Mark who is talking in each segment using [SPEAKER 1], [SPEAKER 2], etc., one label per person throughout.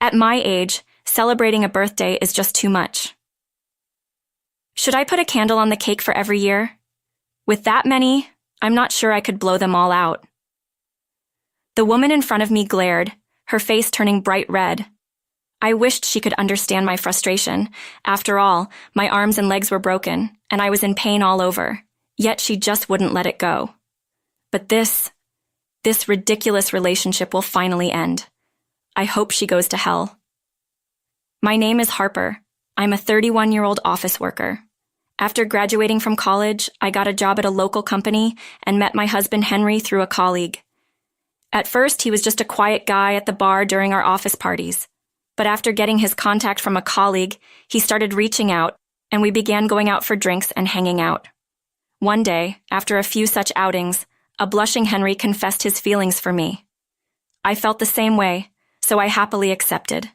[SPEAKER 1] At my age, celebrating a birthday is just too much. Should I put a candle on the cake for every year? With that many, I'm not sure I could blow them all out. The woman in front of me glared, her face turning bright red. I wished she could understand my frustration. After all, my arms and legs were broken, and I was in pain all over, yet she just wouldn't let it go. But this ridiculous relationship will finally end. I hope she goes to hell. My name is Harper. I'm a 31-year-old office worker. After graduating from college, I got a job at a local company and met my husband Henry through a colleague. At first, he was just a quiet guy at the bar during our office parties. But after getting his contact from a colleague, he started reaching out, and we began going out for drinks and hanging out. One day, after a few such outings, a blushing Henry confessed his feelings for me. I felt the same way, so I happily accepted.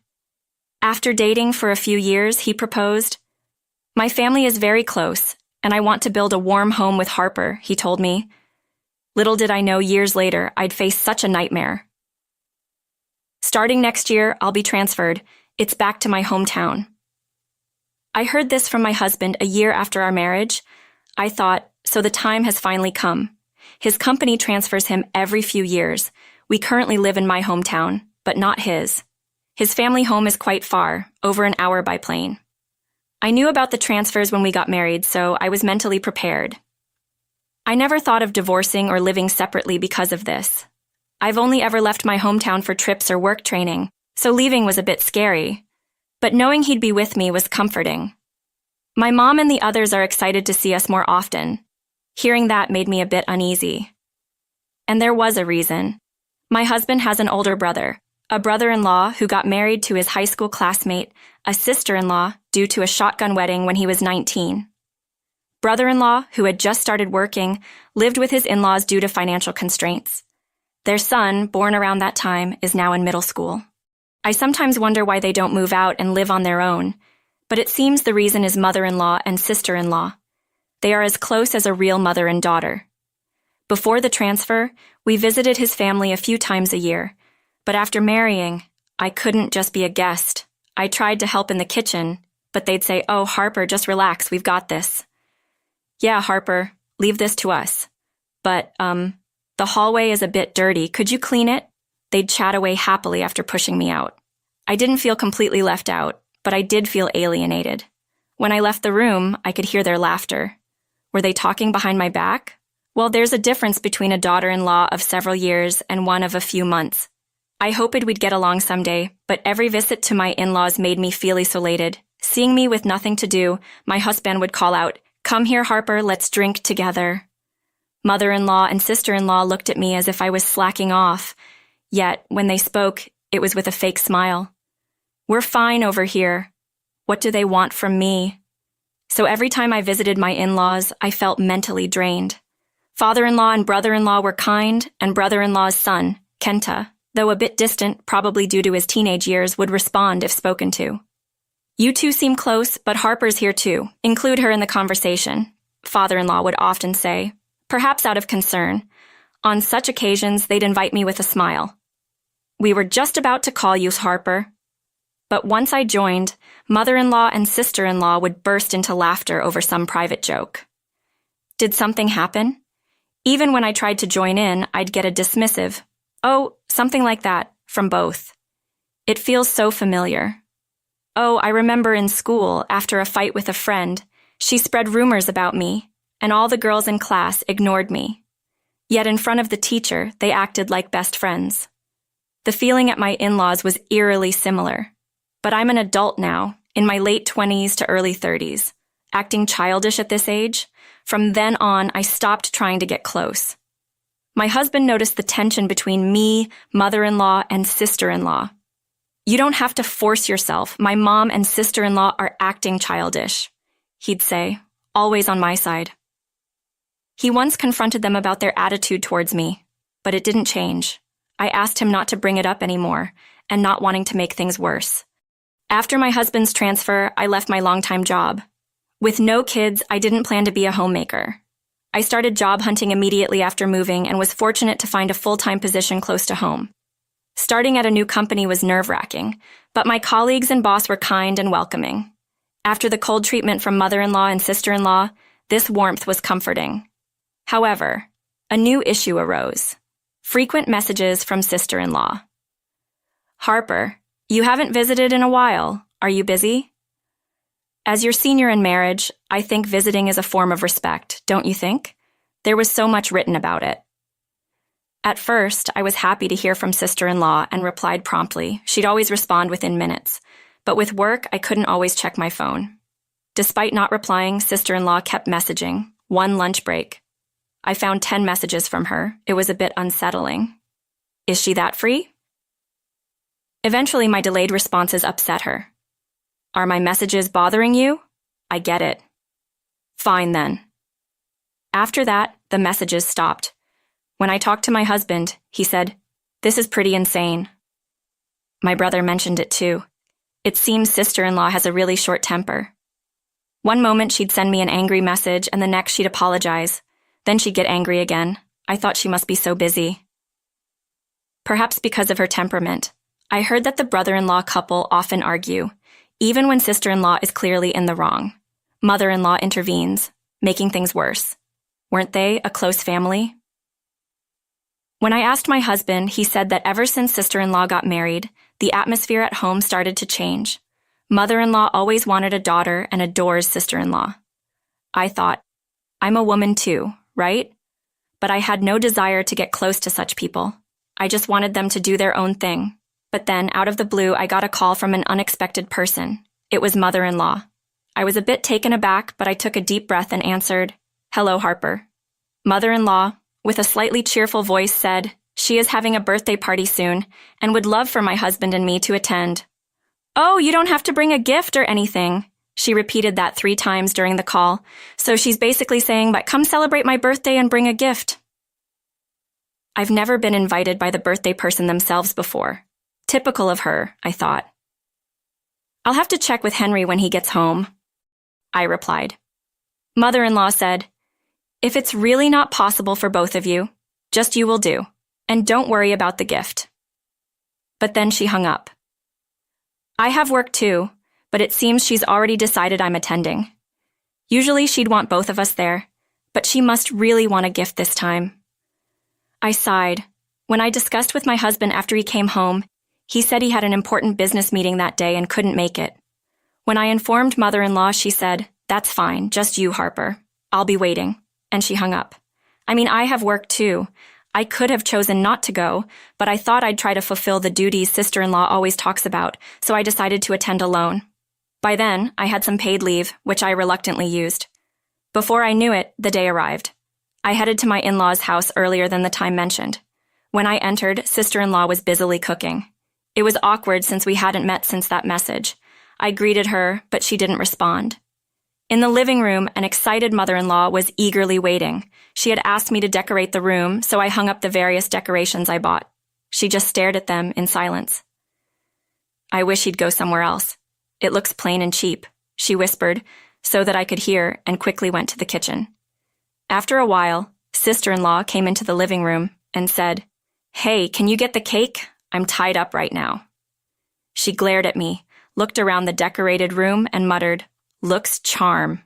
[SPEAKER 1] After dating for a few years, he proposed. "My family is very close, and I want to build a warm home with Harper," he told me. Little did I know years later I'd face such a nightmare. Starting next year, I'll be transferred. It's back to my hometown. I heard this from my husband a year after our marriage. I thought, so the time has finally come. His company transfers him every few years. We currently live in my hometown, but not his. His family home is quite far, over an hour by plane. I knew about the transfers when we got married, so I was mentally prepared. I never thought of divorcing or living separately because of this. I've only ever left my hometown for trips or work training, so leaving was a bit scary. But knowing he'd be with me was comforting. My mom and the others are excited to see us more often. Hearing that made me a bit uneasy. And there was a reason. My husband has an older brother, a brother-in-law who got married to his high school classmate, a sister-in-law due to a shotgun wedding when he was 19. Brother-in-law, who had just started working, lived with his in-laws due to financial constraints. Their son, born around that time, is now in middle school. I sometimes wonder why they don't move out and live on their own, but it seems the reason is mother-in-law and sister-in-law. They are as close as a real mother and daughter. Before the transfer, we visited his family a few times a year, but after marrying, I couldn't just be a guest. I tried to help in the kitchen, but they'd say, "Oh, Harper, just relax, we've got this." "Yeah, Harper, leave this to us. But, the hallway is a bit dirty, could you clean it?" They'd chat away happily after pushing me out. I didn't feel completely left out, but I did feel alienated. When I left the room, I could hear their laughter. Were they talking behind my back? Well, there's a difference between a daughter-in-law of several years and one of a few months. I hoped we'd get along someday, but every visit to my in-laws made me feel isolated. Seeing me with nothing to do, my husband would call out, "Come here, Harper, let's drink together." Mother-in-law and sister-in-law looked at me as if I was slacking off, yet when they spoke, it was with a fake smile. "We're fine over here. What do they want from me?" So every time I visited my in-laws, I felt mentally drained. Father-in-law and brother-in-law were kind, and brother-in-law's son, Kenta, though a bit distant, probably due to his teenage years, would respond if spoken to. "You two seem close, but Harper's here too. Include her in the conversation," father-in-law would often say, perhaps out of concern. On such occasions, they'd invite me with a smile. "We were just about to call you, Harper." But once I joined, mother-in-law and sister-in-law would burst into laughter over some private joke. Did something happen? Even when I tried to join in, I'd get a dismissive, "Oh, something like that," from both. It feels so familiar. Oh, I remember in school, after a fight with a friend, she spread rumors about me, and all the girls in class ignored me. Yet in front of the teacher, they acted like best friends. The feeling at my in-laws was eerily similar. But I'm an adult now, in my late 20s to early 30s. Acting childish at this age, from then on, I stopped trying to get close. My husband noticed the tension between me, mother-in-law, and sister-in-law. "You don't have to force yourself. My mom and sister-in-law are acting childish," he'd say, always on my side. He once confronted them about their attitude towards me, but it didn't change. I asked him not to bring it up anymore, and not wanting to make things worse. After my husband's transfer, I left my longtime job. With no kids, I didn't plan to be a homemaker. I started job hunting immediately after moving and was fortunate to find a full-time position close to home. Starting at a new company was nerve-wracking, but my colleagues and boss were kind and welcoming. After the cold treatment from mother-in-law and sister-in-law, this warmth was comforting. However, a new issue arose. Frequent messages from sister-in-law. Harper, you haven't visited in a while. Are you busy? As your senior in marriage, I think visiting is a form of respect, don't you think? There was so much written about it. At first, I was happy to hear from sister-in-law and replied promptly. She'd always respond within minutes. But with work, I couldn't always check my phone. Despite not replying, sister-in-law kept messaging. One lunch break. I found 10 messages from her. It was a bit unsettling. Is she that free? Eventually, my delayed responses upset her. Are my messages bothering you? I get it. Fine then. After that, the messages stopped. When I talked to my husband, he said, "This is pretty insane." My brother mentioned it too. It seems sister-in-law has a really short temper. One moment she'd send me an angry message and the next she'd apologize. Then she'd get angry again. I thought she must be so busy. Perhaps because of her temperament. I heard that the brother-in-law couple often argue, even when sister-in-law is clearly in the wrong. Mother-in-law intervenes, making things worse. Weren't they a close family? When I asked my husband, he said that ever since sister-in-law got married, the atmosphere at home started to change. Mother-in-law always wanted a daughter and adores sister-in-law. I thought, I'm a woman too, right? But I had no desire to get close to such people. I just wanted them to do their own thing. But then, out of the blue, I got a call from an unexpected person. It was mother-in-law. I was a bit taken aback, but I took a deep breath and answered, "Hello, Harper." Mother-in-law, with a slightly cheerful voice, said, she is having a birthday party soon and would love for my husband and me to attend. "Oh, you don't have to bring a gift or anything." She repeated that 3 times during the call, so she's basically saying, but come celebrate my birthday and bring a gift. I've never been invited by the birthday person themselves before. Typical of her, I thought. "I'll have to check with Henry when he gets home," I replied. Mother-in-law said, "If it's really not possible for both of you, just you will do, and don't worry about the gift." But then she hung up. I have work too, but it seems she's already decided I'm attending. Usually she'd want both of us there, but she must really want a gift this time. I sighed. When I discussed with my husband after he came home, he said he had an important business meeting that day and couldn't make it. When I informed mother-in-law, she said, "That's fine, just you, Harper. I'll be waiting." And she hung up. I mean, I have work too. I could have chosen not to go, but I thought I'd try to fulfill the duties sister-in-law always talks about, so I decided to attend alone. By then, I had some paid leave, which I reluctantly used. Before I knew it, the day arrived. I headed to my in-laws' house earlier than the time mentioned. When I entered, sister-in-law was busily cooking. It was awkward since we hadn't met since that message. I greeted her, but she didn't respond. In the living room, an excited mother-in-law was eagerly waiting. She had asked me to decorate the room, so I hung up the various decorations I bought. She just stared at them in silence. "I wish he'd go somewhere else. It looks plain and cheap," she whispered, so that I could hear, and quickly went to the kitchen. After a while, sister-in-law came into the living room and said, "Hey, can you get the cake? I'm tied up right now." She glared at me, looked around the decorated room, and muttered, "Looks charm."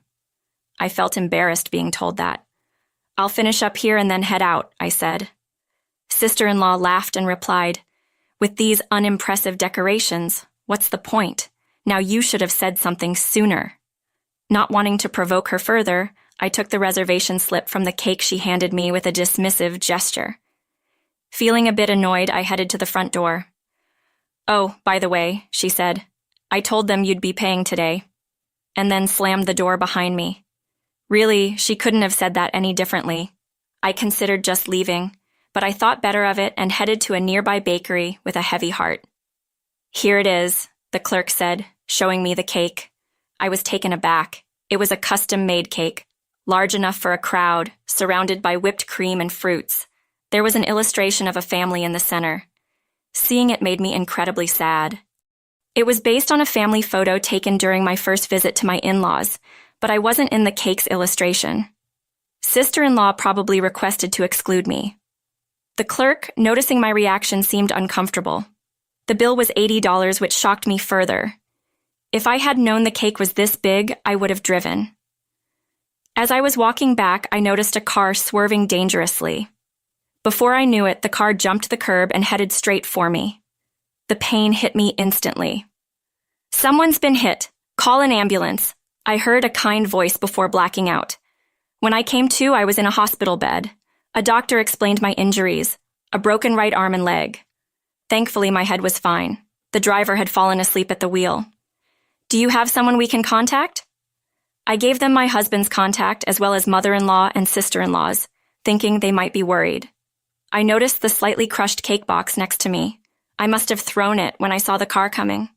[SPEAKER 1] I felt embarrassed being told that. "I'll finish up here and then head out," I said. Sister-in-law laughed and replied, "With these unimpressive decorations, what's the point? Now you should have said something sooner." Not wanting to provoke her further, I took the reservation slip from the cake she handed me with a dismissive gesture. Feeling a bit annoyed, I headed to the front door. "Oh, by the way," she said, "I told them you'd be paying today," and then slammed the door behind me. Really, she couldn't have said that any differently. I considered just leaving, but I thought better of it and headed to a nearby bakery with a heavy heart. "Here it is," the clerk said, showing me the cake. I was taken aback. It was a custom-made cake, large enough for a crowd, surrounded by whipped cream and fruits. There was an illustration of a family in the center. Seeing it made me incredibly sad. It was based on a family photo taken during my first visit to my in-laws, but I wasn't in the cake's illustration. Sister-in-law probably requested to exclude me. The clerk, noticing my reaction, seemed uncomfortable. The bill was $80, which shocked me further. If I had known the cake was this big, I would have driven. As I was walking back, I noticed a car swerving dangerously. Before I knew it, the car jumped the curb and headed straight for me. The pain hit me instantly. "Someone's been hit. Call an ambulance," I heard a kind voice before blacking out. When I came to, I was in a hospital bed. A doctor explained my injuries, a broken right arm and leg. Thankfully, my head was fine. The driver had fallen asleep at the wheel. "Do you have someone we can contact?" I gave them my husband's contact as well as mother-in-law and sister-in-law's, thinking they might be worried. I noticed the slightly crushed cake box next to me. I must have thrown it when I saw the car coming.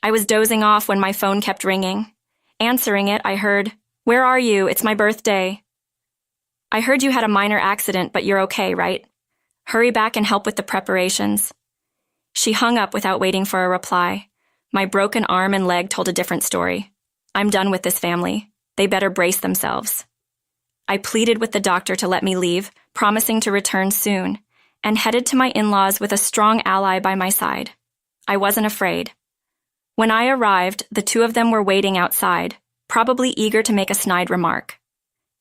[SPEAKER 1] I was dozing off when my phone kept ringing. Answering it, I heard, "Where are you? It's my birthday." "I heard you had a minor accident, but you're okay, right? Hurry back and help with the preparations." She hung up without waiting for a reply. My broken arm and leg told a different story. I'm done with this family. They better brace themselves. I pleaded with the doctor to let me leave, promising to return soon, and headed to my in-laws with a strong ally by my side. I wasn't afraid. When I arrived, the two of them were waiting outside, probably eager to make a snide remark.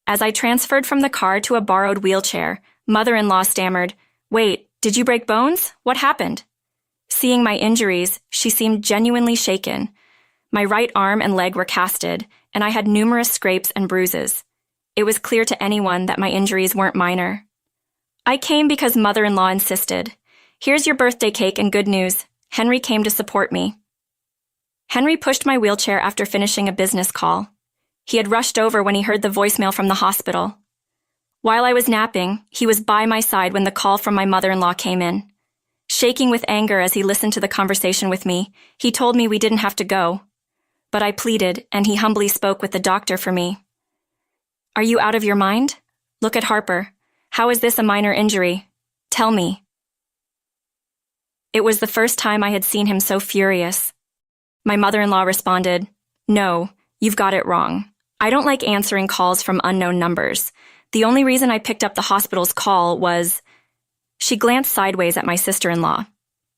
[SPEAKER 1] As I transferred from the car to a borrowed wheelchair, mother-in-law stammered, "Wait, did you break bones? What happened?" Seeing my injuries, she seemed genuinely shaken. My right arm and leg were casted, and I had numerous scrapes and bruises. It was clear to anyone that my injuries weren't minor. I came because mother-in-law insisted. "Here's your birthday cake and good news. Henry came to support me." Henry pushed my wheelchair after finishing a business call. He had rushed over when he heard the voicemail from the hospital. While I was napping, he was by my side when the call from my mother-in-law came in. Shaking with anger as he listened to the conversation with me, he told me we didn't have to go. But I pleaded, and he humbly spoke with the doctor for me. "Are you out of your mind? Look at Harper. How is this a minor injury? Tell me." It was the first time I had seen him so furious. My mother-in-law responded, "No, you've got it wrong. I don't like answering calls from unknown numbers. The only reason I picked up the hospital's call was..." She glanced sideways at my sister-in-law.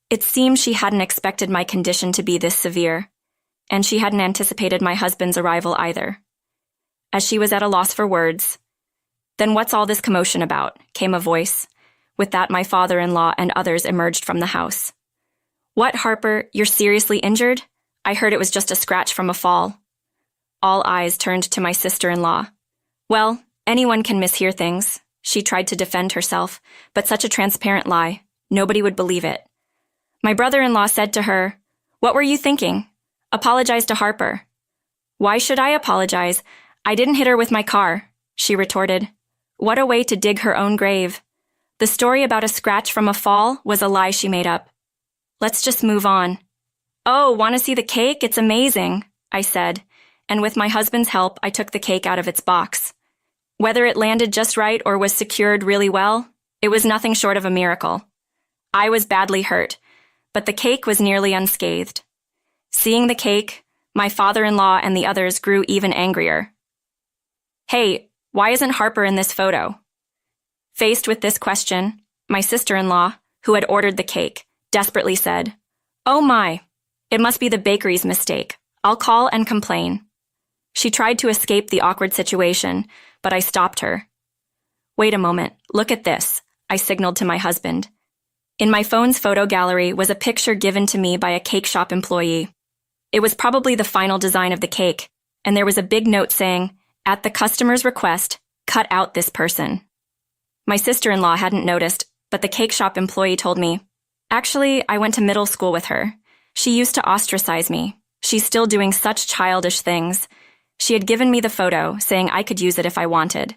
[SPEAKER 1] It seemed she hadn't expected my condition to be this severe, and she hadn't anticipated my husband's arrival either. As she was at a loss for words, "Then what's all this commotion about?" came a voice. With that, my father-in-law and others emerged from the house. "What, Harper, you're seriously injured? I heard it was just a scratch from a fall." All eyes turned to my sister-in-law. "Well, anyone can mishear things." She tried to defend herself, but such a transparent lie, nobody would believe it. My brother-in-law said to her, "What were you thinking? Apologize to Harper." "Why should I apologize? I didn't hit her with my car," she retorted. What a way to dig her own grave. The story about a scratch from a fall was a lie she made up. Let's just move on. "Oh, want to see the cake? It's amazing," I said, and with my husband's help, I took the cake out of its box. Whether it landed just right or was secured really well, it was nothing short of a miracle. I was badly hurt, but the cake was nearly unscathed. Seeing the cake, my father-in-law and the others grew even angrier. "Hey, why isn't Harper in this photo?" Faced with this question, my sister-in-law, who had ordered the cake, desperately said, "Oh my, it must be the bakery's mistake. I'll call and complain." She tried to escape the awkward situation, but I stopped her. "Wait a moment, look at this," I signaled to my husband. In my phone's photo gallery was a picture given to me by a cake shop employee. It was probably the final design of the cake, and there was a big note saying, "At the customer's request, cut out this person." My sister-in-law hadn't noticed, but the cake shop employee told me, "Actually, I went to middle school with her. She used to ostracize me. She's still doing such childish things." She had given me the photo, saying I could use it if I wanted.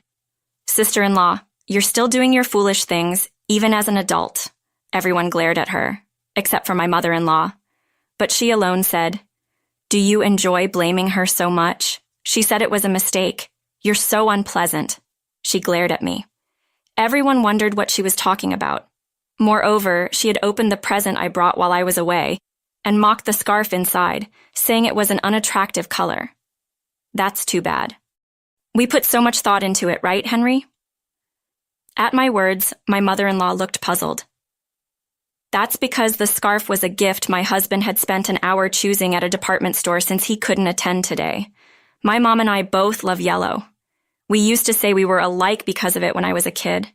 [SPEAKER 1] "Sister-in-law, you're still doing your foolish things, even as an adult." Everyone glared at her, except for my mother-in-law. But she alone said, "Do you enjoy blaming her so much? She said it was a mistake. You're so unpleasant." She glared at me. Everyone wondered what she was talking about. Moreover, she had opened the present I brought while I was away and mocked the scarf inside, saying it was an unattractive color. That's too bad. We put so much thought into it, right, Henry? At my words, my mother-in-law looked puzzled. That's because the scarf was a gift my husband had spent an hour choosing at a department store since he couldn't attend today. My mom and I both love yellow. We used to say we were alike because of it when I was a kid.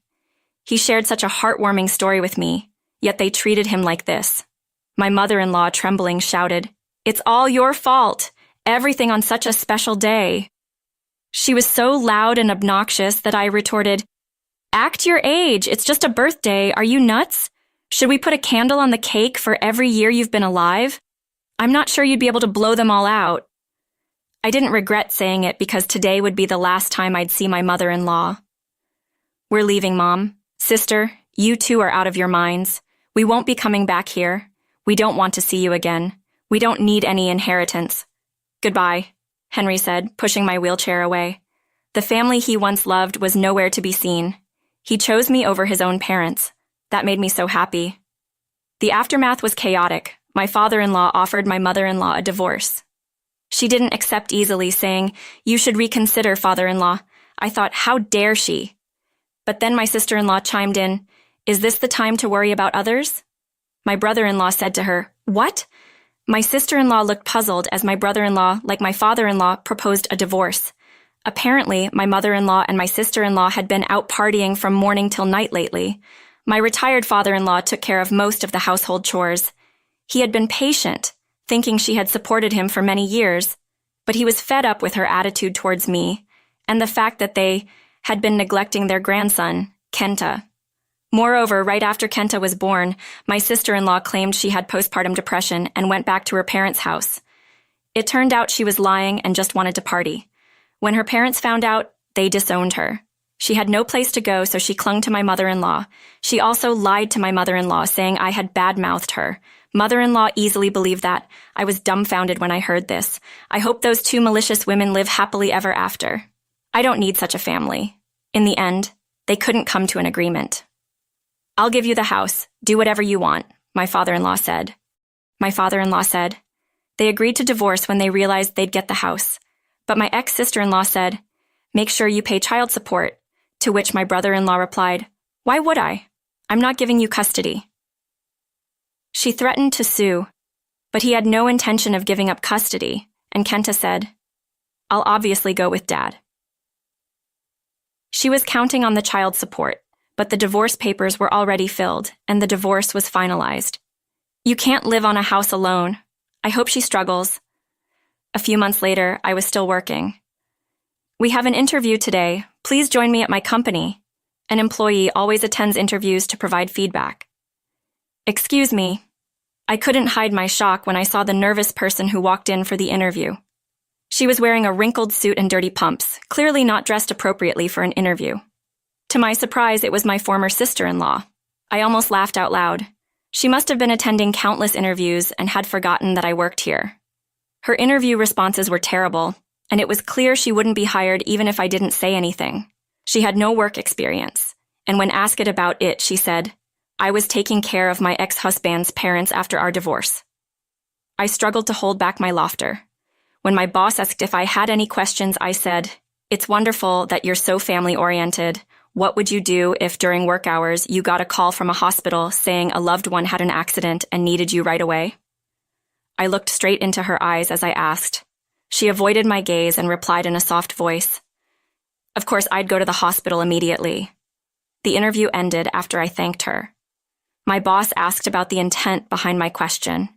[SPEAKER 1] He shared such a heartwarming story with me, yet they treated him like this. My mother-in-law, trembling, shouted, "It's all your fault! Everything on such a special day." She was so loud and obnoxious that I retorted, "Act your age, it's just a birthday, are you nuts? Should we put a candle on the cake for every year you've been alive? I'm not sure you'd be able to blow them all out." I didn't regret saying it because today would be the last time I'd see my mother-in-law. "We're leaving, Mom. Sister, you two are out of your minds. We won't be coming back here. We don't want to see you again. We don't need any inheritance. Goodbye," Henry said, pushing my wheelchair away. The family he once loved was nowhere to be seen. He chose me over his own parents. That made me so happy. The aftermath was chaotic. My father-in-law offered my mother-in-law a divorce. She didn't accept easily, saying, "You should reconsider, father-in-law." I thought, how dare she? But then my sister-in-law chimed in, "Is this the time to worry about others?" My brother-in-law said to her, "What?" My sister-in-law looked puzzled as my brother-in-law, like my father-in-law, proposed a divorce. Apparently, my mother-in-law and my sister-in-law had been out partying from morning till night lately. My retired father-in-law took care of most of the household chores. He had been patient, thinking she had supported him for many years, but he was fed up with her attitude towards me and the fact that they had been neglecting their grandson, Kenta. Moreover, right after Kenta was born, my sister-in-law claimed she had postpartum depression and went back to her parents' house. It turned out she was lying and just wanted to party. When her parents found out, they disowned her. She had no place to go, so she clung to my mother-in-law. She also lied to my mother-in-law, saying I had bad-mouthed her. Mother-in-law easily believed that. I was dumbfounded when I heard this. I hope those two malicious women live happily ever after. I don't need such a family. In the end, they couldn't come to an agreement. "I'll give you the house. Do whatever you want," my father-in-law said. My father-in-law said. They agreed to divorce when they realized they'd get the house. But my ex-sister-in-law said, "Make sure you pay child support," to which my brother-in-law replied, "Why would I? I'm not giving you custody." She threatened to sue, but he had no intention of giving up custody, and Kenta said, "I'll obviously go with Dad." She was counting on the child support, but the divorce papers were already filled, and the divorce was finalized. "You can't live on a house alone. I hope she struggles." A few months later, I was still working. "We have an interview today. Please join me at my company." An employee always attends interviews to provide feedback. "Excuse me." I couldn't hide my shock when I saw the nervous person who walked in for the interview. She was wearing a wrinkled suit and dirty pumps, clearly not dressed appropriately for an interview. To my surprise, it was my former sister-in-law. I almost laughed out loud. She must have been attending countless interviews and had forgotten that I worked here. Her interview responses were terrible, and it was clear she wouldn't be hired even if I didn't say anything. She had no work experience, and when asked about it, she said, "I was taking care of my ex-husband's parents after our divorce." I struggled to hold back my laughter. When my boss asked if I had any questions, I said, "It's wonderful that you're so family-oriented. What would you do if during work hours you got a call from a hospital saying a loved one had an accident and needed you right away?" I looked straight into her eyes as I asked. She avoided my gaze and replied in a soft voice, "Of course, I'd go to the hospital immediately." The interview ended after I thanked her. My boss asked about the intent behind my question.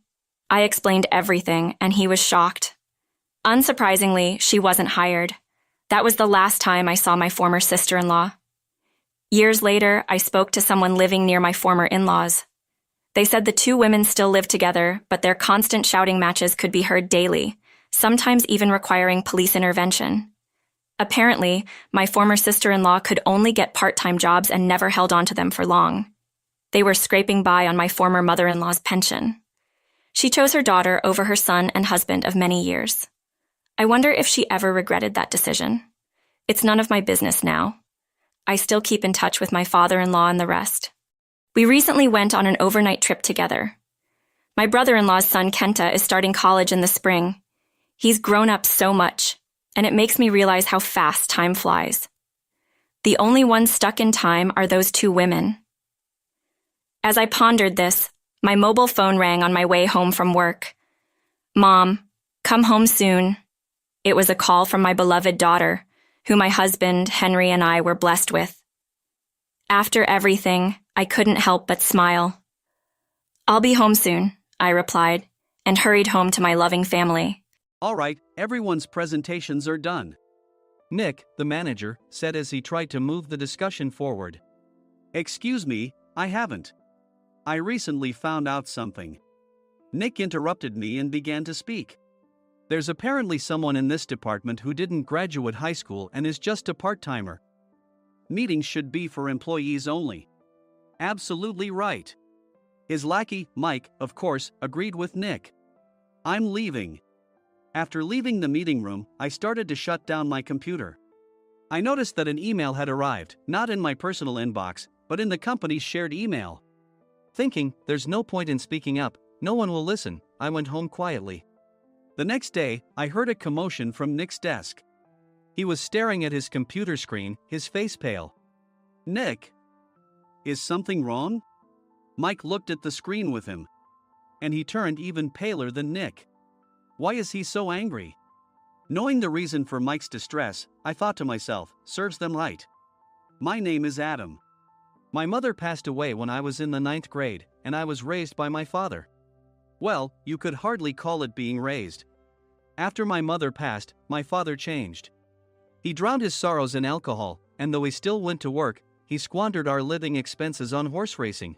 [SPEAKER 1] I explained everything, and he was shocked. Unsurprisingly, she wasn't hired. That was the last time I saw my former sister-in-law. Years later, I spoke to someone living near my former in-laws. They said the two women still lived together, but their constant shouting matches could be heard daily, sometimes even requiring police intervention. Apparently, my former sister-in-law could only get part-time jobs and never held on to them for long. They were scraping by on my former mother-in-law's pension. She chose her daughter over her son and husband of many years. I wonder if she ever regretted that decision. It's none of my business now. I still keep in touch with my father-in-law and the rest. We recently went on an overnight trip together. My brother-in-law's son Kenta is starting college in the spring. He's grown up so much, and it makes me realize how fast time flies. The only ones stuck in time are those two women. As I pondered this, my mobile phone rang on my way home from work. Mom, come home soon. It was a call from my beloved daughter, who my husband, Henry, and I were blessed with. After everything, I couldn't help but smile. I'll be home soon, I replied, and hurried home to my loving family.
[SPEAKER 2] All right, everyone's presentations are done, Nick, the manager, said as he tried to move the discussion forward. Excuse me, I haven't. I recently found out something. Nick interrupted me and began to speak. There's apparently someone in this department who didn't graduate high school and is just a part-timer. Meetings should be for employees only. Absolutely right. His lackey, Mike, of course, agreed with Nick. I'm leaving. After leaving the meeting room, I started to shut down my computer. I noticed that an email had arrived, not in my personal inbox, but in the company's shared email. Thinking, there's no point in speaking up, no one will listen, I went home quietly. The next day, I heard a commotion from Nick's desk. He was staring at his computer screen, his face pale. Nick, is something wrong? Mike looked at the screen with him. And he turned even paler than Nick. Why is he so angry? Knowing the reason for Mike's distress, I thought to myself, serves them right. My name is Adam. My mother passed away when I was in the 9th grade, and I was raised by my father. Well, you could hardly call it being raised. After my mother passed, my father changed. He drowned his sorrows in alcohol, and though he still went to work, he squandered our living expenses on horse racing.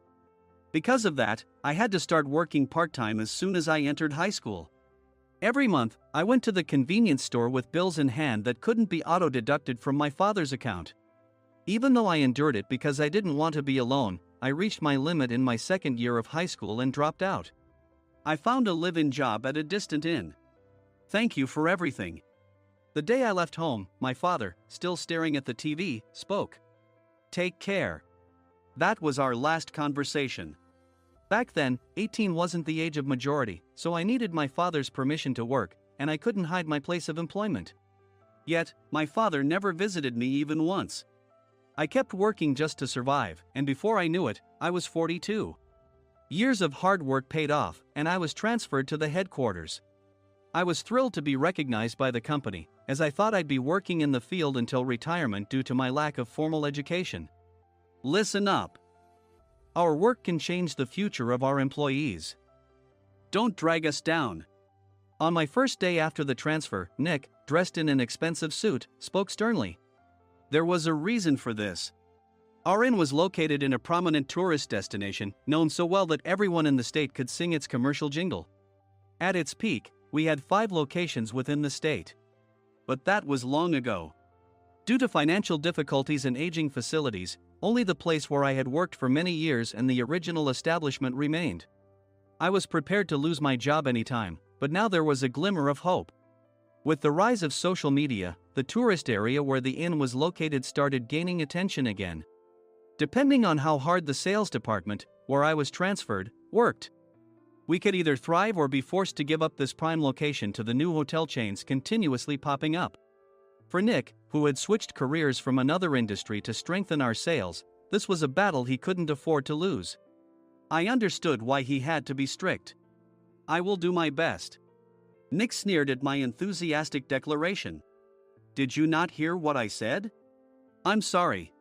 [SPEAKER 2] Because of that, I had to start working part-time as soon as I entered high school. Every month, I went to the convenience store with bills in hand that couldn't be auto-deducted from my father's account. Even though I endured it because I didn't want to be alone, I reached my limit in my 2nd year of high school and dropped out. I found a live-in job at a distant inn. Thank you for everything. The day I left home, my father, still staring at the TV, spoke. Take care. That was our last conversation. Back then, 18 wasn't the age of majority, so I needed my father's permission to work, and I couldn't hide my place of employment. Yet, my father never visited me even once. I kept working just to survive, and before I knew it, I was 42. Years of hard work paid off, and I was transferred to the headquarters. I was thrilled to be recognized by the company, as I thought I'd be working in the field until retirement due to my lack of formal education. Listen up. Our work can change the future of our employees. Don't drag us down. On my first day after the transfer, Nick, dressed in an expensive suit, spoke sternly. There was a reason for this. Our inn was located in a prominent tourist destination, known so well that everyone in the state could sing its commercial jingle. At its peak, we had 5 locations within the state. But that was long ago. Due to financial difficulties and aging facilities, only the place where I had worked for many years and the original establishment remained. I was prepared to lose my job anytime, but now there was a glimmer of hope. With the rise of social media, the tourist area where the inn was located started gaining attention again. Depending on how hard the sales department, where I was transferred, worked, we could either thrive or be forced to give up this prime location to the new hotel chains continuously popping up. For Nick, who had switched careers from another industry to strengthen our sales, this was a battle he couldn't afford to lose. I understood why he had to be strict. I will do my best. Nick sneered at my enthusiastic declaration. Did you not hear what I said? I'm sorry.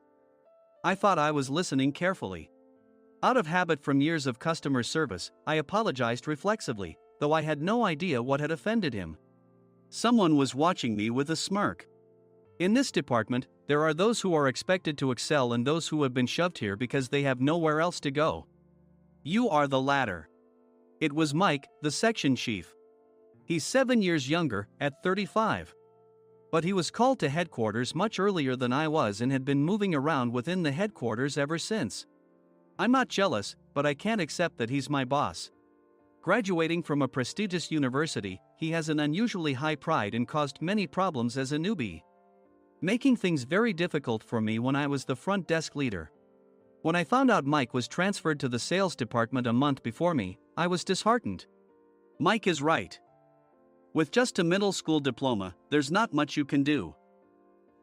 [SPEAKER 2] I thought I was listening carefully. Out of habit from years of customer service, I apologized reflexively, though I had no idea what had offended him. Someone was watching me with a smirk. In this department, there are those who are expected to excel and those who have been shoved here because they have nowhere else to go. You are the latter. It was Mike, the section chief. He's 7 years younger, at 35. But he was called to headquarters much earlier than I was and had been moving around within the headquarters ever since. I'm not jealous, but I can't accept that he's my boss. Graduating from a prestigious university, he has an unusually high pride and caused many problems as a newbie, making things very difficult for me when I was the front desk leader. When I found out Mike was transferred to the sales department a month before me, I was disheartened. Mike is right. With just a middle school diploma, there's not much you can do.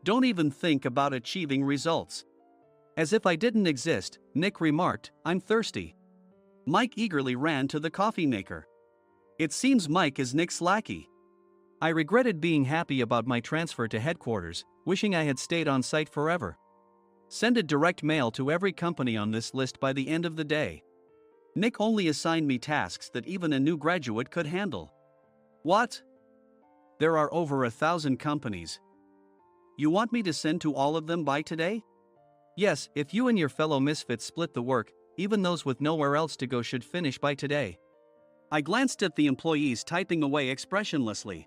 [SPEAKER 2] Don't even think about achieving results. As if I didn't exist, Nick remarked, I'm thirsty. Mike eagerly ran to the coffee maker. It seems Mike is Nick's lackey. I regretted being happy about my transfer to headquarters, wishing I had stayed on site forever. Send a direct mail to every company on this list by the end of the day. Nick only assigned me tasks that even a new graduate could handle. What? There are over 1,000 companies. You want me to send to all of them by today? Yes, if you and your fellow misfits split the work, even those with nowhere else to go should finish by today. I glanced at the employees typing away expressionlessly.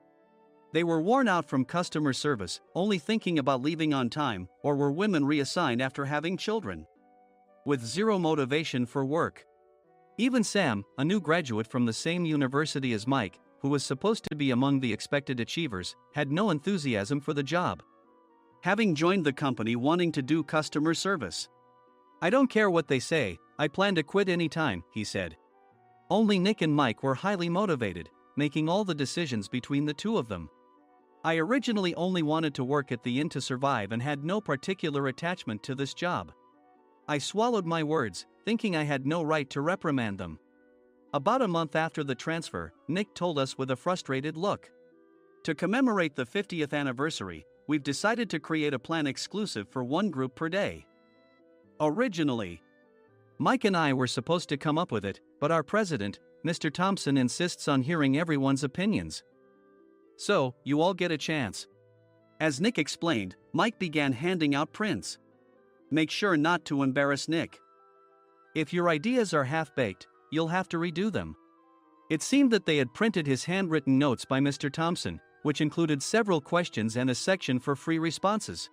[SPEAKER 2] They were worn out from customer service, only thinking about leaving on time, or were women reassigned after having children. With zero motivation for work. Even Sam, a new graduate from the same university as Mike, who was supposed to be among the expected achievers, had no enthusiasm for the job. Having joined the company wanting to do customer service. I don't care what they say, I plan to quit anytime, he said. Only Nick and Mike were highly motivated, making all the decisions between the two of them. I originally only wanted to work at the inn to survive and had no particular attachment to this job. I swallowed my words, thinking I had no right to reprimand them. About a month after the transfer, Nick told us with a frustrated look. To commemorate the 50th anniversary, we've decided to create a plan exclusive for one group per day. Originally, Mike and I were supposed to come up with it, but our president, Mr. Thompson, insists on hearing everyone's opinions. So, you all get a chance. As Nick explained, Mike began handing out prints. Make sure not to embarrass Nick. If your ideas are half-baked, you'll have to redo them. It seemed that they had printed his handwritten notes by Mr. Thompson, which included several questions and a section for free responses.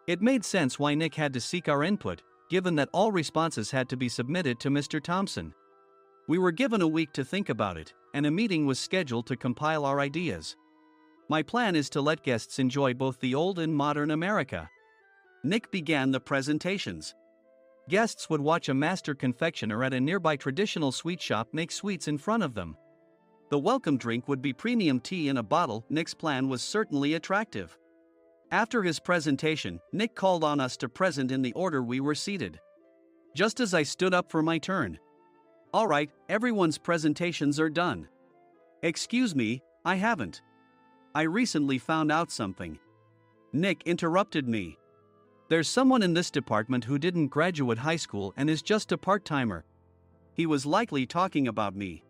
[SPEAKER 2] It made sense why Nick had to seek our input, given that all responses had to be submitted to Mr. Thompson. We were given a week to think about it, and a meeting was scheduled to compile our ideas. My plan is to let guests enjoy both the old and modern America. Nick began the presentations. Guests would watch a master confectioner at a nearby traditional sweet shop make sweets in front of them. The welcome drink would be premium tea in a bottle. Nick's plan was certainly attractive. After his presentation, Nick called on us to present in the order we were seated. Just as I stood up for my turn. All right, everyone's presentations are done. Excuse me, I haven't. I recently found out something. Nick interrupted me. There's someone in this department who didn't graduate high school and is just a part-timer. He was likely talking about me.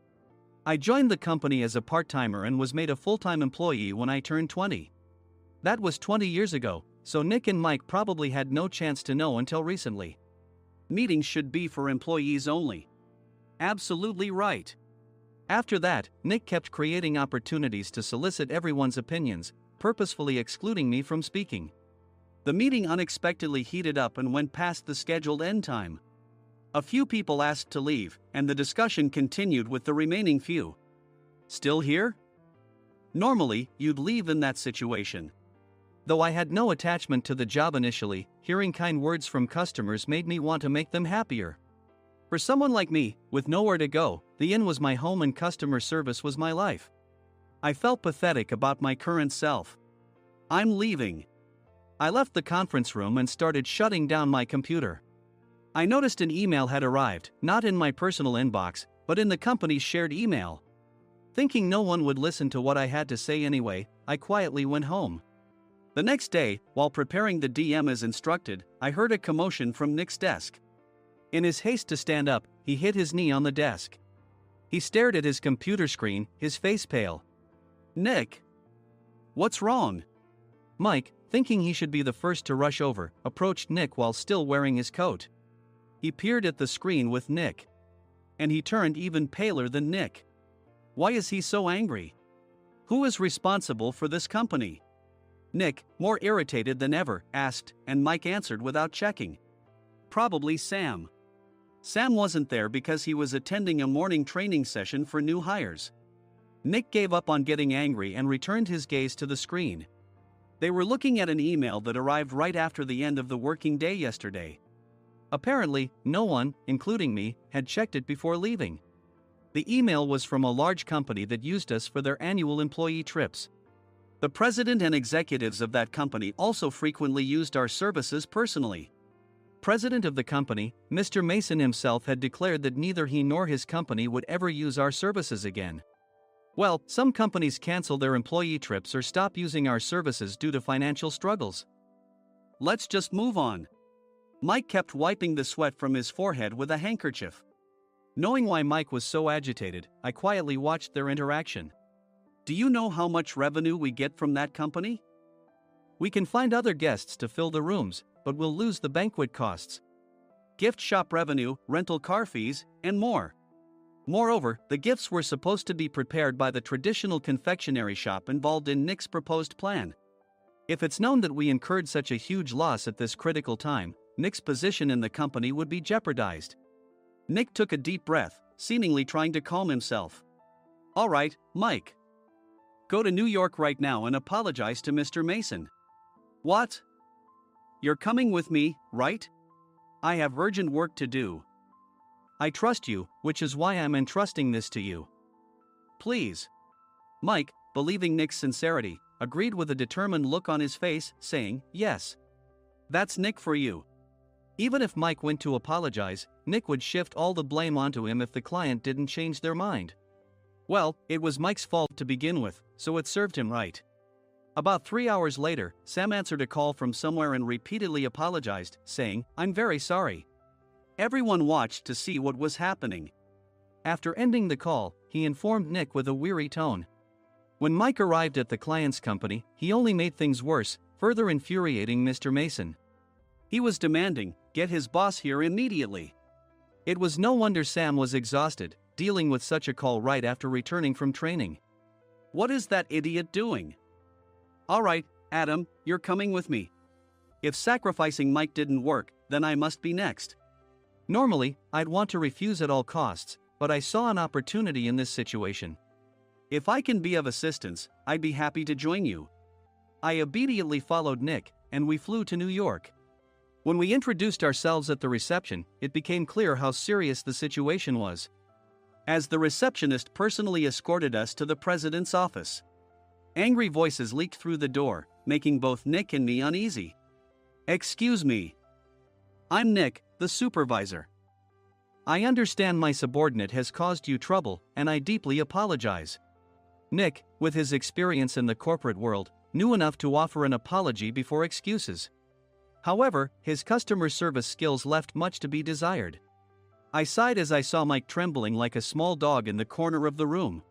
[SPEAKER 2] I joined the company as a part-timer and was made a full-time employee when I turned 20. That was 20 years ago, so Nick and Mike probably had no chance to know until recently. Meetings should be for employees only. Absolutely right. After that, Nick kept creating opportunities to solicit everyone's opinions, purposefully excluding me from speaking. The meeting unexpectedly heated up and went past the scheduled end time. A few people asked to leave, and the discussion continued with the remaining few. Still here? Normally, you'd leave in that situation. Though I had no attachment to the job initially, hearing kind words from customers made me want to make them happier. For someone like me, with nowhere to go, the inn was my home and customer service was my life. I felt pathetic about my current self. I'm leaving. I left the conference room and started shutting down my computer. I noticed an email had arrived, not in my personal inbox, but in the company's shared email. Thinking no one would listen to what I had to say anyway, I quietly went home. The next day, while preparing the DM as instructed, I heard a commotion from Nick's desk. In his haste to stand up, he hit his knee on the desk. He stared at his computer screen, his face pale. Nick! What's wrong? Mike, thinking he should be the first to rush over, approached Nick while still wearing his coat. He peered at the screen with Nick. And he turned even paler than Nick. Why is he so angry? Who is responsible for this company? Nick, more irritated than ever, asked, and Mike answered without checking. Probably Sam. Sam wasn't there because he was attending a morning training session for new hires. Nick gave up on getting angry and returned his gaze to the screen. They were looking at an email that arrived right after the end of the working day yesterday. Apparently, no one, including me, had checked it before leaving. The email was from a large company that used us for their annual employee trips. The president and executives of that company also frequently used our services personally. President of the company, Mr. Mason himself had declared that neither he nor his company would ever use our services again. Well, some companies cancel their employee trips or stop using our services due to financial struggles. Let's just move on. Mike kept wiping the sweat from his forehead with a handkerchief. Knowing why Mike was so agitated, I quietly watched their interaction. Do you know how much revenue we get from that company? We can find other guests to fill the rooms, but we'll lose the banquet costs, gift shop revenue, rental car fees, and more. Moreover, the gifts were supposed to be prepared by the traditional confectionery shop involved in Nick's proposed plan. If it's known that we incurred such a huge loss at this critical time, Nick's position in the company would be jeopardized. Nick took a deep breath, seemingly trying to calm himself. All right, Mike. Go to New York right now and apologize to Mr. Mason. What? You're coming with me, right? I have urgent work to do. I trust you, which is why I'm entrusting this to you. Please. Mike, believing Nick's sincerity, agreed with a determined look on his face, saying, yes. That's Nick for you. Even if Mike went to apologize, Nick would shift all the blame onto him if the client didn't change their mind. Well, it was Mike's fault to begin with, so it served him right. About 3 hours later, Sam answered a call from somewhere and repeatedly apologized, saying, I'm very sorry. Everyone watched to see what was happening. After ending the call, he informed Nick with a weary tone. When Mike arrived at the client's company, he only made things worse, further infuriating Mr. Mason. He was demanding, get his boss here immediately. It was no wonder Sam was exhausted, dealing with such a call right after returning from training. What is that idiot doing? All right, Adam, you're coming with me. If sacrificing Mike didn't work, then I must be next. Normally, I'd want to refuse at all costs, but I saw an opportunity in this situation. If I can be of assistance, I'd be happy to join you. I immediately followed Nick, and we flew to New York. When we introduced ourselves at the reception, it became clear how serious the situation was. As the receptionist personally escorted us to the president's office. Angry voices leaked through the door, making both Nick and me uneasy. Excuse me. I'm Nick, the supervisor. I understand my subordinate has caused you trouble, and I deeply apologize. Nick, with his experience in the corporate world, knew enough to offer an apology before excuses. However, his customer service skills left much to be desired. I sighed as I saw Mike trembling like a small dog in the corner of the room.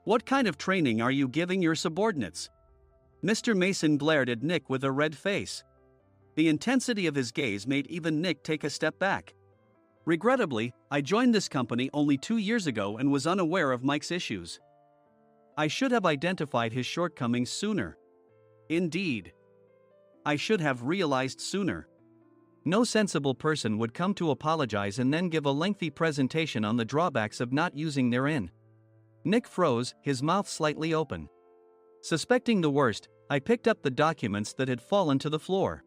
[SPEAKER 2] What kind of training are you giving your subordinates? Mr. Mason glared at Nick with a red face. The intensity of his gaze made even Nick take a step back. Regrettably, I joined this company only 2 years ago and was unaware of Mike's issues. I should have identified his shortcomings sooner. Indeed. I should have realized sooner. No sensible person would come to apologize and then give a lengthy presentation on the drawbacks of not using their in. Nick froze, his mouth slightly open. Suspecting the worst, I picked up the documents that had fallen to the floor.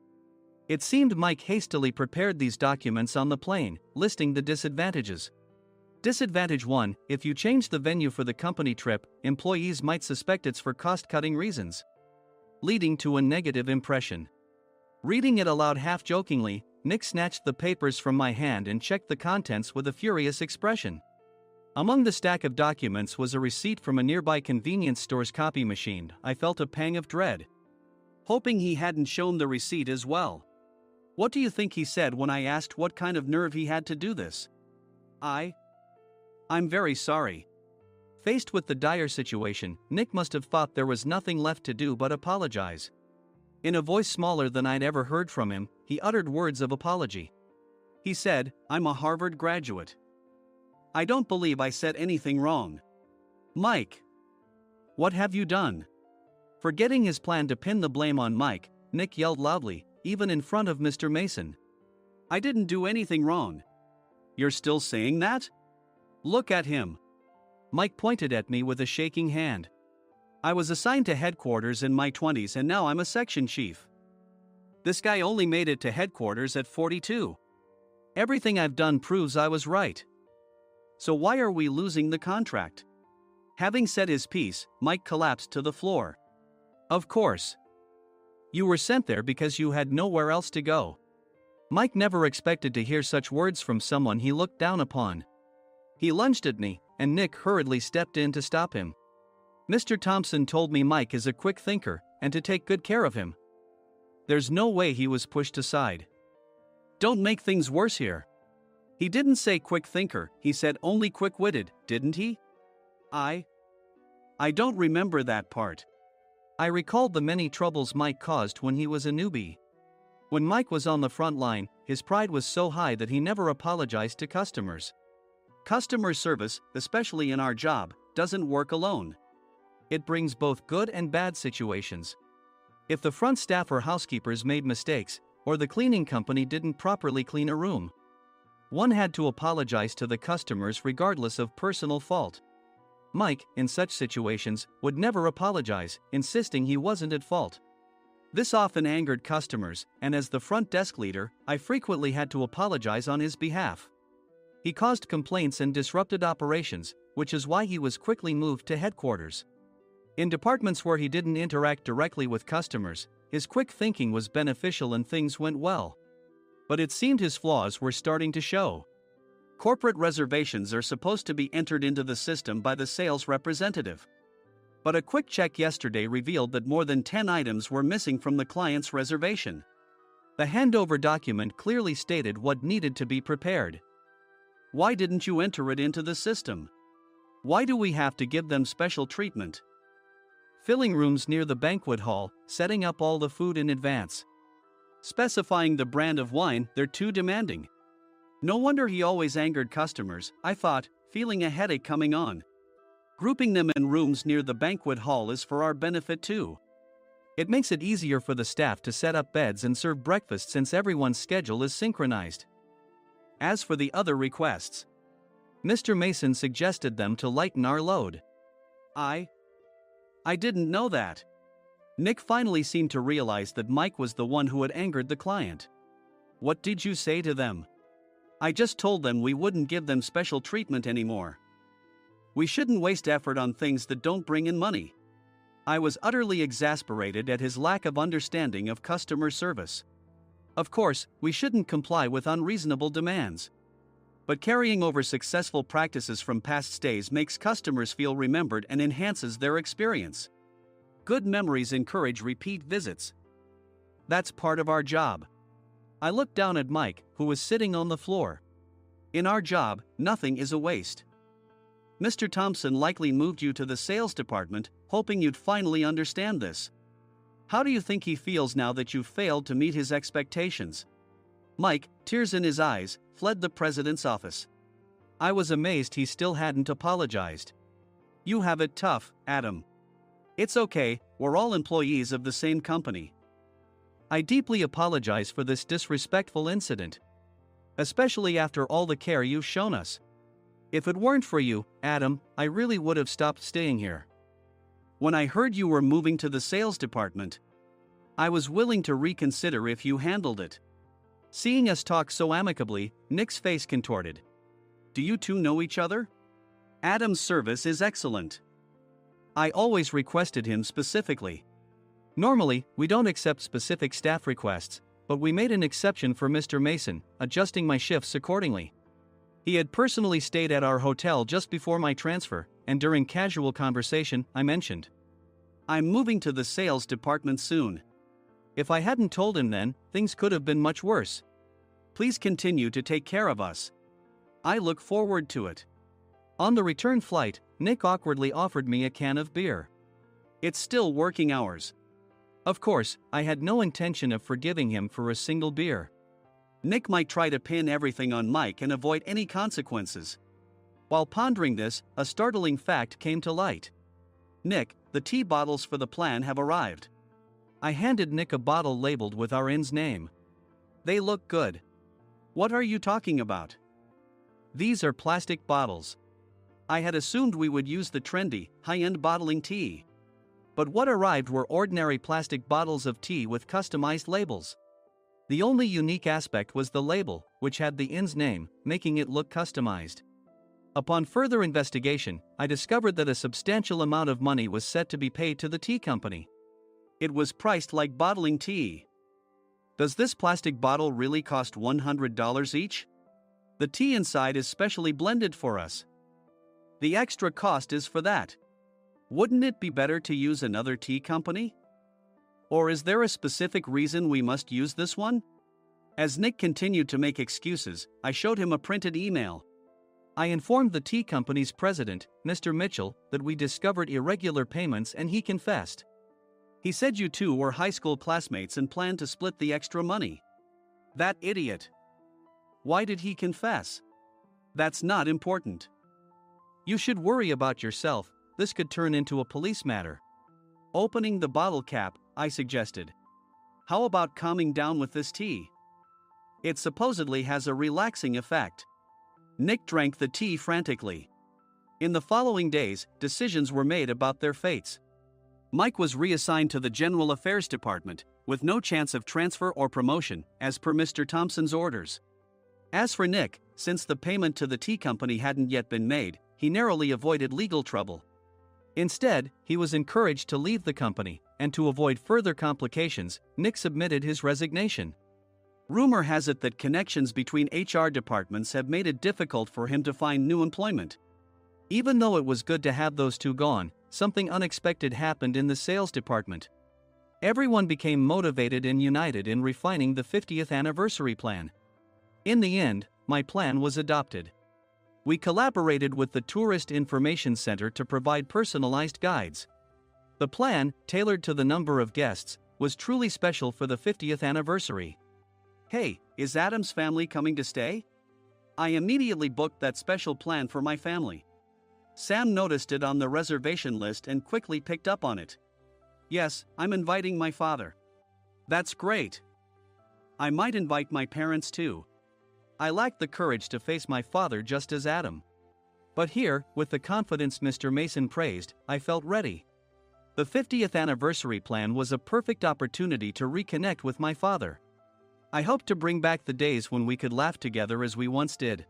[SPEAKER 2] It seemed Mike hastily prepared these documents on the plane, listing the disadvantages. Disadvantage 1, if you change the venue for the company trip, employees might suspect it's for cost-cutting reasons, leading to a negative impression. Reading it aloud half-jokingly, Nick snatched the papers from my hand and checked the contents with a furious expression. Among the stack of documents was a receipt from a nearby convenience store's copy machine. I felt a pang of dread, hoping he hadn't shown the receipt as well. What do you think he said when I asked what kind of nerve he had to do this? I'm very sorry. Faced with the dire situation, Nick must have thought there was nothing left to do but apologize. In a voice smaller than I'd ever heard from him, he uttered words of apology. He said, I'm a Harvard graduate. I don't believe I said anything wrong. Mike. What have you done? Forgetting his plan to pin the blame on Mike, Nick yelled loudly, even in front of Mr. Mason. I didn't do anything wrong. You're still saying that? Look at him. Mike pointed at me with a shaking hand. I was assigned to headquarters in my 20s and now I'm a section chief. This guy only made it to headquarters at 42. Everything I've done proves I was right. So why are we losing the contract? Having said his piece, Mike collapsed to the floor. Of course. You were sent there because you had nowhere else to go. Mike never expected to hear such words from someone he looked down upon. He lunged at me, and Nick hurriedly stepped in to stop him. Mr. Thompson told me Mike is a quick thinker, and to take good care of him. There's no way he was pushed aside. Don't make things worse here. He didn't say quick thinker, he said only quick-witted, didn't he? I don't remember that part. I recalled the many troubles Mike caused when he was a newbie. When Mike was on the front line, his pride was so high that he never apologized to customers. Customer service, especially in our job, doesn't work alone. It brings both good and bad situations. If the front staff or housekeepers made mistakes, or the cleaning company didn't properly clean a room, one had to apologize to the customers regardless of personal fault. Mike, in such situations, would never apologize, insisting he wasn't at fault. This often angered customers, and as the front desk leader, I frequently had to apologize on his behalf. He caused complaints and disrupted operations, which is why he was quickly moved to headquarters. In departments where he didn't interact directly with customers, his quick thinking was beneficial and things went well. But it seemed his flaws were starting to show. Corporate reservations are supposed to be entered into the system by the sales representative. But a quick check yesterday revealed that more than 10 items were missing from the client's reservation. The handover document clearly stated what needed to be prepared. Why didn't you enter it into the system? Why do we have to give them special treatment? Filling rooms near the banquet hall, setting up all the food in advance. Specifying the brand of wine, they're too demanding. No wonder he always angered customers, I thought, feeling a headache coming on. Grouping them in rooms near the banquet hall is for our benefit too. It makes it easier for the staff to set up beds and serve breakfast since everyone's schedule is synchronized. As for the other requests, Mr. Mason suggested them to lighten our load. I didn't know that. Nick finally seemed to realize that Mike was the one who had angered the client. What did you say to them? I just told them we wouldn't give them special treatment anymore. We shouldn't waste effort on things that don't bring in money. I was utterly exasperated at his lack of understanding of customer service. Of course, we shouldn't comply with unreasonable demands. But carrying over successful practices from past stays makes customers feel remembered and enhances their experience. Good memories encourage repeat visits. That's part of our job. I looked down at Mike, who was sitting on the floor. In our job, nothing is a waste. Mr. Thompson likely moved you to the sales department, hoping you'd finally understand this. How do you think he feels now that you've failed to meet his expectations? Mike, tears in his eyes, fled the president's office. I was amazed he still hadn't apologized. You have it tough, Adam. It's okay, we're all employees of the same company. I deeply apologize for this disrespectful incident. Especially after all the care you've shown us. If it weren't for you, Adam, I really would have stopped staying here. When I heard you were moving to the sales department, I was willing to reconsider if you handled it. Seeing us talk so amicably, Nick's face contorted. Do you two know each other? Adam's service is excellent. I always requested him specifically. Normally, we don't accept specific staff requests, but we made an exception for Mr. Mason, adjusting my shifts accordingly. He had personally stayed at our hotel just before my transfer, and during casual conversation, I mentioned, I'm moving to the sales department soon. If I hadn't told him then, things could have been much worse. Please continue to take care of us. I look forward to it. On the return flight, Nick awkwardly offered me a can of beer. It's still working hours. Of course, I had no intention of forgiving him for a single beer. Nick might try to pin everything on Mike and avoid any consequences. While pondering this, a startling fact came to light. Nick, the tea bottles for the plan have arrived. I handed Nick a bottle labeled with our inn's name. They look good. What are you talking about? These are plastic bottles. I had assumed we would use the trendy, high-end bottling tea. But what arrived were ordinary plastic bottles of tea with customized labels. The only unique aspect was the label, which had the inn's name, making it look customized. Upon further investigation, I discovered that a substantial amount of money was set to be paid to the tea company. It was priced like bottling tea. Does this plastic bottle really cost $100 each? The tea inside is specially blended for us. The extra cost is for that. Wouldn't it be better to use another tea company? Or is there a specific reason we must use this one? As Nick continued to make excuses, I showed him a printed email. I informed the tea company's president, Mr. Mitchell, that we discovered irregular payments and he confessed. He said you two were high school classmates and planned to split the extra money. That idiot. Why did he confess? That's not important. You should worry about yourself, this could turn into a police matter. Opening the bottle cap, I suggested. How about calming down with this tea? It supposedly has a relaxing effect. Nick drank the tea frantically. In the following days, decisions were made about their fates. Mike was reassigned to the General Affairs Department, with no chance of transfer or promotion, as per Mr. Thompson's orders. As for Nick, since the payment to the tea company hadn't yet been made, he narrowly avoided legal trouble. Instead, he was encouraged to leave the company, and to avoid further complications, Nick submitted his resignation. Rumor has it that connections between HR departments have made it difficult for him to find new employment. Even though it was good to have those two gone, something unexpected happened in the sales department. Everyone became motivated and united in refining the 50th anniversary plan. In the end, my plan was adopted. We collaborated with the Tourist Information Center to provide personalized guides. The plan, tailored to the number of guests, was truly special for the 50th anniversary. Hey, is Adam's family coming to stay? I immediately booked that special plan for my family. Sam noticed it on the reservation list and quickly picked up on it. Yes, I'm inviting my father. That's great. I might invite my parents too. I lacked the courage to face my father just as Adam. But here, with the confidence Mr. Mason praised, I felt ready. The 50th anniversary plan was a perfect opportunity to reconnect with my father. I hoped to bring back the days when we could laugh together as we once did.